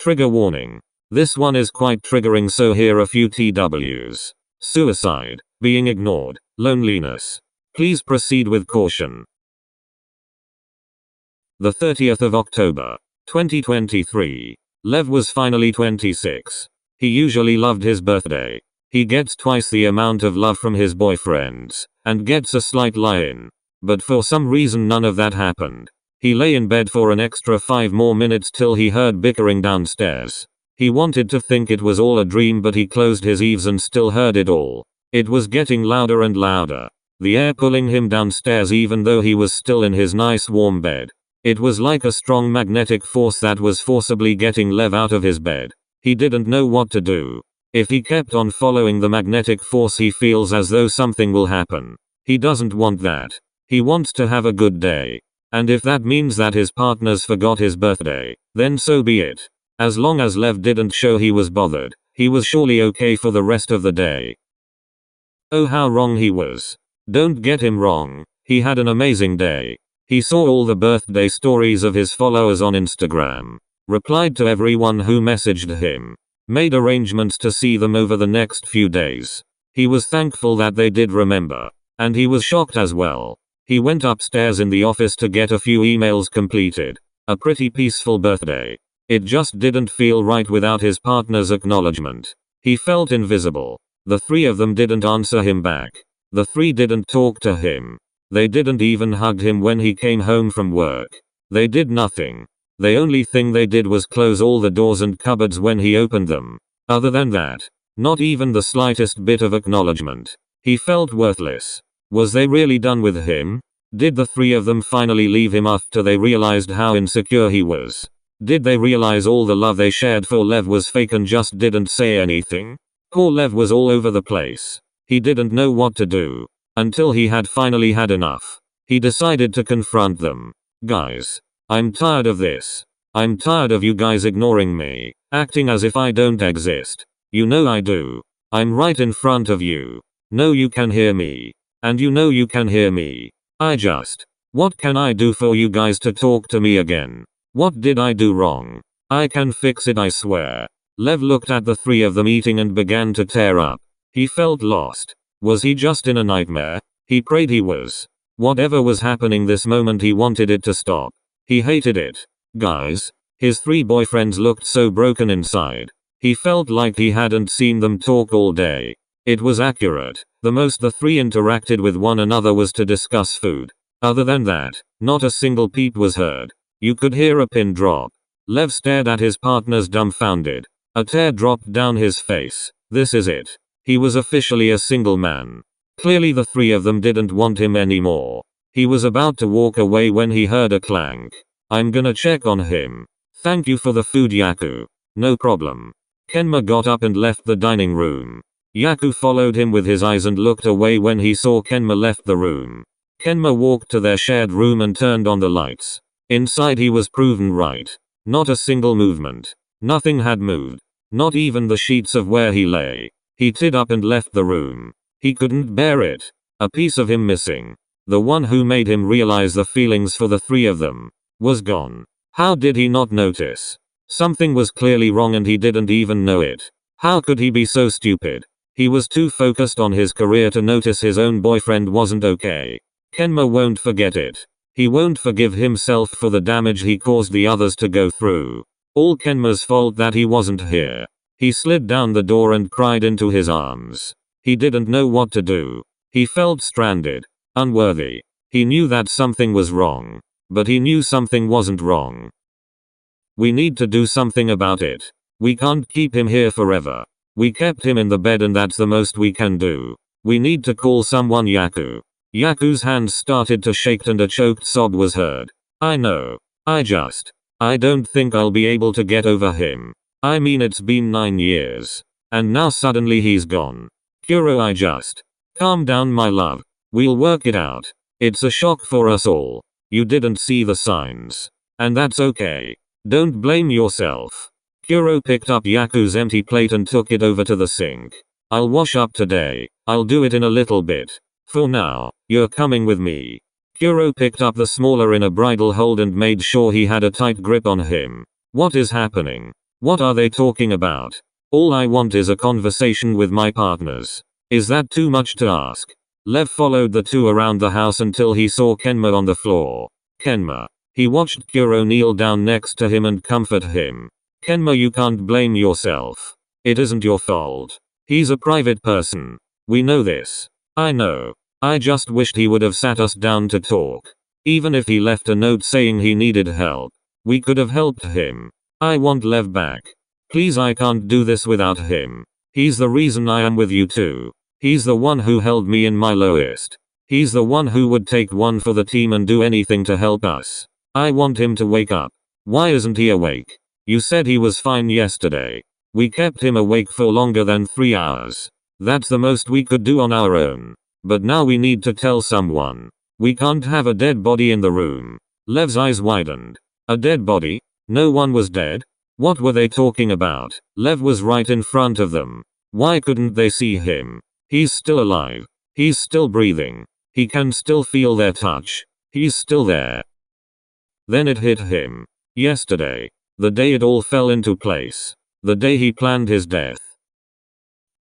Trigger warning. This one is quite triggering, so here are a few TWs. Suicide, being ignored, loneliness. Please proceed with caution. The 30th of October, 2023. Lev was finally 26. He usually loved his birthday. He gets twice the amount of love from his boyfriends, and gets a slight lie-in. But for some reason none of that happened. He lay in bed for an extra 5 more minutes till he heard bickering downstairs. He wanted to think it was all a dream, but he closed his eaves and still heard it all. It was getting louder and louder. The air pulling him downstairs even though he was still in his nice warm bed. It was like a strong magnetic force that was forcibly getting Lev out of his bed. He didn't know what to do. If he kept on following the magnetic force, he feels as though something will happen. He doesn't want that. He wants to have a good day. And if that means that his partners forgot his birthday, then so be it. As long as Lev didn't show he was bothered, he was surely okay for the rest of the day. Oh, how wrong he was. Don't get him wrong. He had an amazing day. He saw all the birthday stories of his followers on Instagram. Replied to everyone who messaged him. Made arrangements to see them over the next few days. He was thankful that they did remember. And he was shocked as well. He went upstairs in the office to get a few emails completed. A pretty peaceful birthday. It just didn't feel right without his partner's acknowledgement. He felt invisible. The 3 of them didn't answer him back. The 3 didn't talk to him. They didn't even hug him when he came home from work. They did nothing. The only thing they did was close all the doors and cupboards when he opened them. Other than that, not even the slightest bit of acknowledgement. He felt worthless. Was they really done with him? Did the 3 of them finally leave him after they realized how insecure he was? Did they realize all the love they shared for Lev was fake and just didn't say anything? Poor Lev was all over the place. He didn't know what to do. Until he had finally had enough. He decided to confront them. Guys, I'm tired of this. I'm tired of you guys ignoring me, acting as if I don't exist. You know I do. I'm right in front of you. No, you can hear me. And you know you can hear me. What can I do for you guys to talk to me again? What did I do wrong? I can fix it, I swear. Lev looked at the 3 of them eating and began to tear up. He felt lost. Was he just in a nightmare? He prayed he was. Whatever was happening this moment, he wanted it to stop. He hated it. Guys, his 3 boyfriends looked so broken inside. He felt like he hadn't seen them talk all day. It was accurate. The most the 3 interacted with one another was to discuss food. Other than that, not a single peep was heard. You could hear a pin drop. Lev stared at his partners dumbfounded. A tear dropped down his face. This is it. He was officially a single man. Clearly the 3 of them didn't want him anymore. He was about to walk away when he heard a clank. I'm gonna check on him. Thank you for the food, Yaku. No problem. Kenma got up and left the dining room. Yaku followed him with his eyes and looked away when he saw Kenma left the room. Kenma walked to their shared room and turned on the lights. Inside he was proven right. Not a single movement. Nothing had moved. Not even the sheets of where he lay. He tied up and left the room. He couldn't bear it. A piece of him missing. The one who made him realize the feelings for the 3 of them was gone. How did he not notice? Something was clearly wrong and he didn't even know it. How could he be so stupid? He was too focused on his career to notice his own boyfriend wasn't okay. Kenma won't forget it. He won't forgive himself for the damage he caused the others to go through. All Kenma's fault that he wasn't here. He slid down the door and cried into his arms. He didn't know what to do. He felt stranded. Unworthy. He knew that something was wrong. But he knew something wasn't wrong. We need to do something about it. We can't keep him here forever. We kept him in the bed and that's the most we can do. We need to call someone, Yaku. Yaku's hands started to shake and a choked sob was heard. I know. I don't think I'll be able to get over him. I mean, it's been 9 years. And now suddenly he's gone. Kuro, calm down, my love. We'll work it out. It's a shock for us all. You didn't see the signs. And that's okay. Don't blame yourself. Kuro picked up Yaku's empty plate and took it over to the sink. I'll wash up today. I'll do it in a little bit. For now, you're coming with me. Kuro picked up the smaller in a bridle hold and made sure he had a tight grip on him. What is happening? What are they talking about? All I want is a conversation with my partners. Is that too much to ask? Lev followed the two around the house until he saw Kenma on the floor. Kenma. He watched Kuro kneel down next to him and comfort him. Kenma, you can't blame yourself. It isn't your fault. He's a private person. We know this. I know. I just wished he would have sat us down to talk. Even if he left a note saying he needed help, we could have helped him. I want Lev back. Please, I can't do this without him. He's the reason I am with you two. He's the one who held me in my lowest. He's the one who would take one for the team and do anything to help us. I want him to wake up. Why isn't he awake? You said he was fine yesterday. We kept him awake for longer than 3 hours. That's the most we could do on our own. But now we need to tell someone. We can't have a dead body in the room. Lev's eyes widened. A dead body? No one was dead? What were they talking about? Lev was right in front of them. Why couldn't they see him? He's still alive. He's still breathing. He can still feel their touch. He's still there. Then it hit him. Yesterday. The day it all fell into place. The day he planned his death.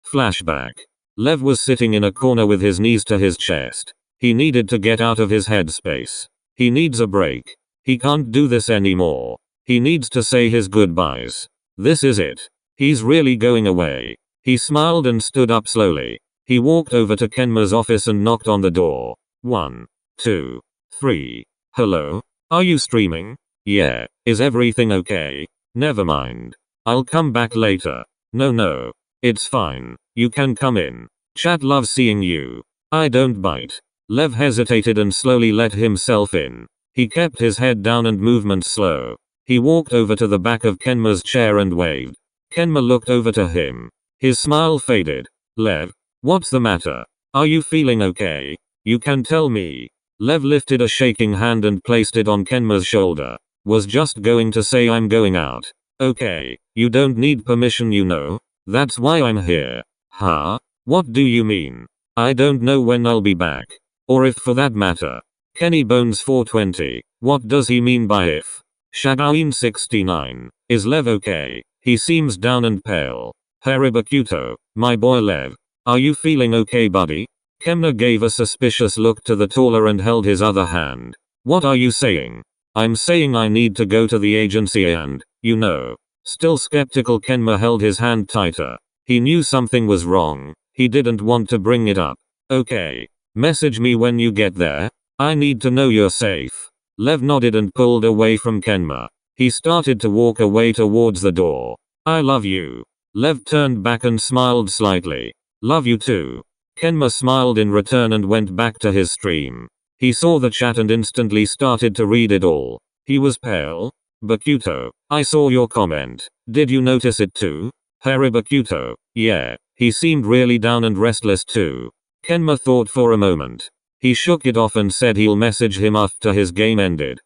Flashback. Lev was sitting in a corner with his knees to his chest. He needed to get out of his headspace. He needs a break. He can't do this anymore. He needs to say his goodbyes. This is it. He's really going away. He smiled and stood up slowly. He walked over to Kenma's office and knocked on the door. 1, 2, 3. Hello? Are you streaming? Yeah. Is everything okay? Never mind. I'll come back later. No. It's fine. You can come in. Chat loves seeing you. I don't bite. Lev hesitated and slowly let himself in. He kept his head down and movements slow. He walked over to the back of Kenma's chair and waved. Kenma looked over to him. His smile faded. Lev, what's the matter? Are you feeling okay? You can tell me. Lev lifted a shaking hand and placed it on Kenma's shoulder. Was just going to say I'm going out. Okay, you don't need permission, you know. That's why I'm here. Huh? What do you mean? I don't know when I'll be back. Or if for that matter. Kenny Bones 420. What does he mean by if? Shagain 69. Is Lev okay? He seems down and pale. Haribakuto, my boy Lev. Are you feeling okay, buddy? Kemna gave a suspicious look to the taller and held his other hand. What are you saying? I'm saying I need to go to the agency and, you know. Still skeptical, Kenma held his hand tighter. He knew something was wrong. He didn't want to bring it up. Okay. Message me when you get there. I need to know you're safe. Lev nodded and pulled away from Kenma. He started to walk away towards the door. I love you. Lev turned back and smiled slightly. Love you too. Kenma smiled in return and went back to his stream. He saw the chat and instantly started to read it all. He was pale. Bakuto, I saw your comment. Did you notice it too? Haribakuto, yeah. He seemed really down and restless too. Kenma thought for a moment. He shook it off and said he'll message him after his game ended.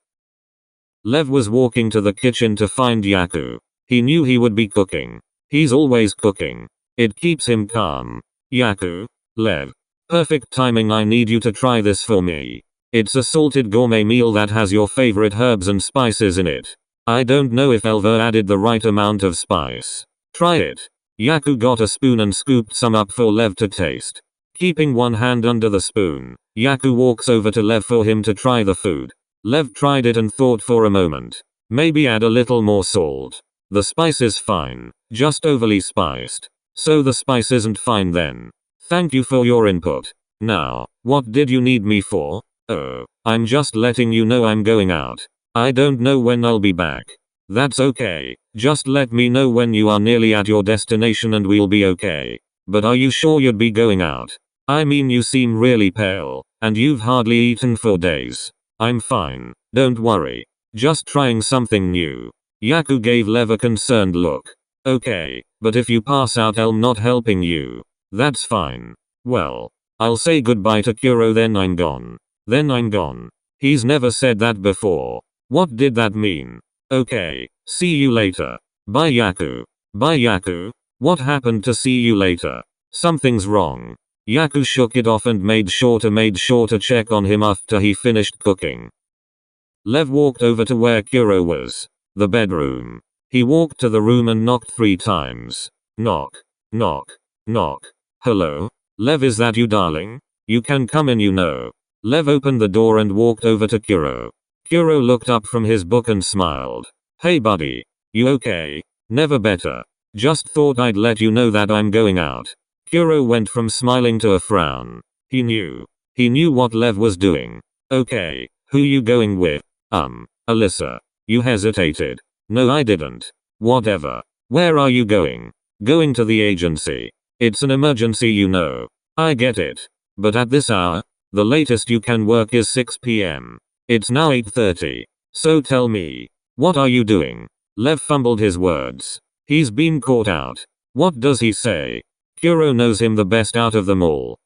Lev was walking to the kitchen to find Yaku. He knew he would be cooking. He's always cooking. It keeps him calm. Yaku. Lev. Perfect timing, I need you to try this for me. It's a salted gourmet meal that has your favorite herbs and spices in it. I don't know if Elva added the right amount of spice. Try it. Yaku got a spoon and scooped some up for Lev to taste. Keeping one hand under the spoon, Yaku walks over to Lev for him to try the food. Lev tried it and thought for a moment. Maybe add a little more salt. The spice is fine, just overly spiced. So the spice isn't fine then. Thank you for your input. Now, what did you need me for? Oh, I'm just letting you know I'm going out. I don't know when I'll be back. That's okay. Just let me know when you are nearly at your destination and we'll be okay. But are you sure you'd be going out? I mean, you seem really pale, and you've hardly eaten for days. I'm fine. Don't worry. Just trying something new. Yaku gave Lev a concerned look. Okay, but if you pass out, I'm not helping you. That's fine. Well, I'll say goodbye to Kuro, then I'm gone. Then I'm gone. He's never said that before. What did that mean? Okay, see you later. Bye Yaku. Bye Yaku. What happened to see you later? Something's wrong. Yaku shook it off and made sure to check on him after he finished cooking. Lev walked over to where Kuro was. The bedroom. He walked to the room and knocked 3 times. Knock. Knock. Knock. Hello? Lev, is that you, darling? You can come in, you know. Lev opened the door and walked over to Kuro. Kuro looked up from his book and smiled. Hey buddy. You okay? Never better. Just thought I'd let you know that I'm going out. Kuro went from smiling to a frown. He knew. He knew what Lev was doing. Okay, who you going with? Alyssa. You hesitated. No, I didn't. Whatever. Where are you going? Going to the agency. It's an emergency, you know. I get it. But at this hour, the latest you can work is 6 p.m. It's now 8:30. So tell me, what are you doing? Lev fumbled his words. He's been caught out. What does he say? Kuro knows him the best out of them all.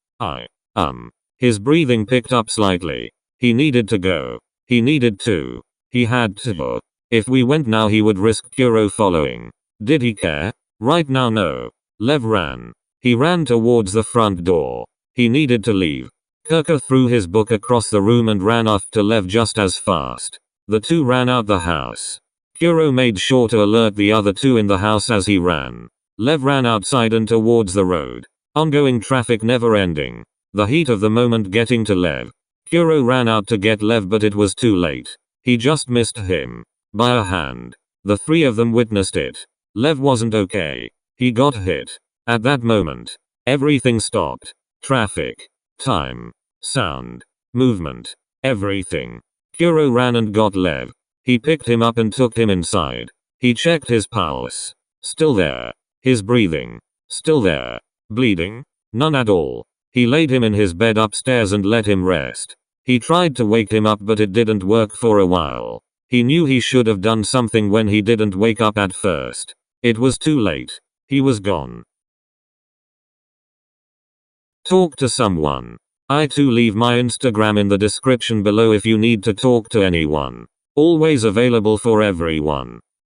His breathing picked up slightly. He needed to go. He needed to. He had to. If we went now, he would risk Kuro following. Did he care? Right now, no. Lev ran. He ran towards the front door. He needed to leave. Kirka threw his book across the room and ran after Lev just as fast. The two ran out the house. Kuro made sure to alert the other two in the house as he ran. Lev ran outside and towards the road. Ongoing traffic never ending. The heat of the moment getting to Lev. Kuro ran out to get Lev, but it was too late. He just missed him. By a hand. The three of them witnessed it. Lev wasn't okay. He got hit. At that moment, everything stopped. Traffic. Time. Sound. Movement. Everything. Kuro ran and got Lev. He picked him up and took him inside. He checked his pulse. Still there. His breathing. Still there. Bleeding? None at all. He laid him in his bed upstairs and let him rest. He tried to wake him up, but it didn't work for a while. He knew he should have done something when he didn't wake up at first. It was too late. He was gone. Talk to someone. I too leave my Instagram in the description below if you need to talk to anyone. Always available for everyone.